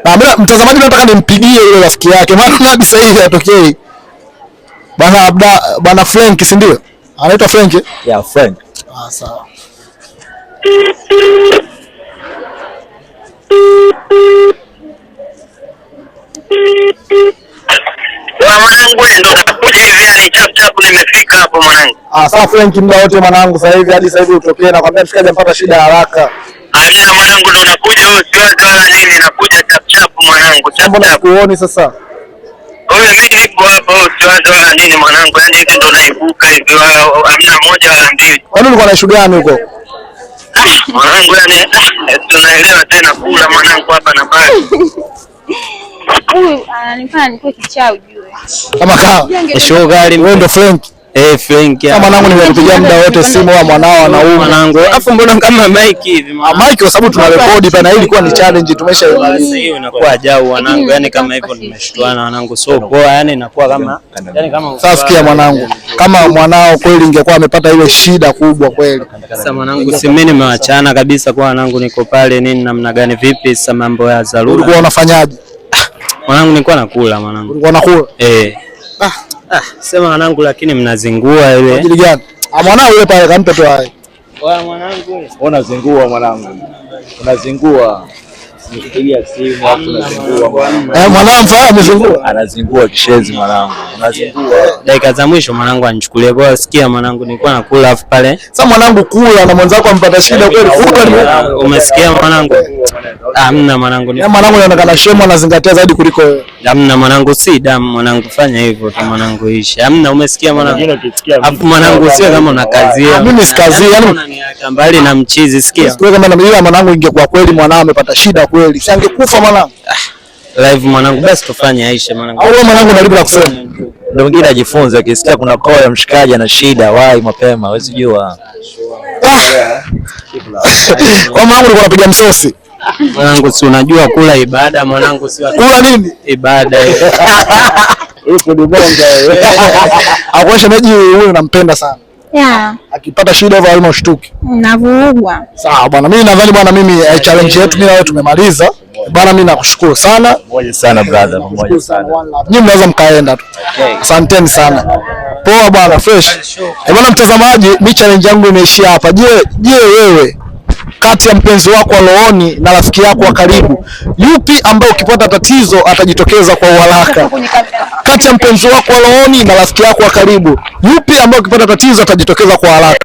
Na mimi mtazamaji nataka nimpigie yule rafiki yake. Maana hadi sasa hivi hatokei. Bwana Frank, si ndio? Anaitwa Frank? Yeah, Frank. Sawa. Mwanangu ndo nakuja hivi yani chap nimefika hapo mwanangu. Sawa Frank, muda wote mwanangu sasa hivi hadi sasa hivi utokee na kwambia mshikaji mpata shida haraka. Alina mwanangu ndo nakuja wewe siweke wala nini nakuja chap mwanangu chap. Mbona sikuoni sasa? Wewe mimi nipo hapo siweke wala nini mwanangu yani hivi ndo naibuka hivi hamna moja wala mbili. Kwani ulikuwa na issue gani huko? Mwanangu yani tunaelewa tena kula mwanangu hapa na bali. Huyu ananifanya nikuwe kichaa ujue. Kama kawa. Shogali Wewe ndo Frank. Frank. Kama mwanangu nimekupigia muda wote simu wa mwanao anauma mwanangu. Alafu mbona kama Mike hivi mwanangu? Mike kwa sababu tuna record pana hii ilikuwa ni challenge tumeshaimaliza. Hiyo inakuwa ajao mwanangu. Yaani kama hivyo nimeshtuana mwanangu. So poa yani inakuwa kama sasa sikia mwanangu. Kama mwanao kweli ingekuwa amepata ile shida kubwa kweli. Sasa mwanangu si mimi nimeachana kabisa kwa mwanangu niko pale nini namna gani vipi sasa mambo ya dharura. Ulikuwa unafanyaje? Mwanangu nilikuwa nakula mwanangu. Ulikuwa unakula? Sema mwanangu lakini mnazingua ile. Ajili gani? Mwanangu yule pale kampe tu hai. Wewe mwanangu unazingua mwanangu. Unazingua. Nikipigia simu watu unazingua mwanangu. Mwanangu amezingua. Anazingua kishezi mwanangu. Unazingua. Dakika za mwisho mwanangu anichukulie kwa sikia mwanangu nilikuwa nakula afu pale. Sasa mwanangu kula na mwenzako ampata shida kweli. Umesikia mwanangu? Hamna mwanangu. Mwanangu anaonekana shemu anazingatia zaidi kuliko wewe. Hamna mwanangu si damu mwanangu fanya hivyo tu mwanangu ishi. Hamna umesikia mwanangu? Afu mwanangu sio kama unakazia. Mimi sikazia yani mbali na mchizi sikia. Sikuwe kama na mwanangu ingekuwa kweli mwanao amepata shida kweli. Si angekufa mwanangu. Live mwanangu basi tufanye aisha mwanangu. Au mwanangu unalipa la kusema. Ndio mwingine ajifunze akisikia kuna koa mshikaji ana shida wahi mapema hawezi jua. Kwa mwanangu ulikuwa unapiga msosi. Mwanangu si unajua kula ibada mwanangu si kula nini? Ibada hiyo. Uko dibonga wewe. Akwa shemeji huyu nampenda sana. Yeah. Akipata shida hivyo alima ushtuki. Navurugwa. Sawa bwana, mimi nadhani bwana mimi challenge yetu mimi na wewe tumemaliza. Bwana mimi nakushukuru sana. Pamoja sana brother, pamoja sana. Nyinyi mnaweza mkaenda tu. Asanteni sana. Poa bwana, fresh. Bwana mtazamaji, mimi challenge yangu imeishia hapa. Je wewe kati ya mpenzi wako wa rohoni na rafiki yako wa karibu, yupi ambaye ukipata tatizo atajitokeza kwa uharaka? Kati ya mpenzi wako wa rohoni na rafiki yako wa karibu, yupi ambaye ukipata tatizo atajitokeza kwa haraka?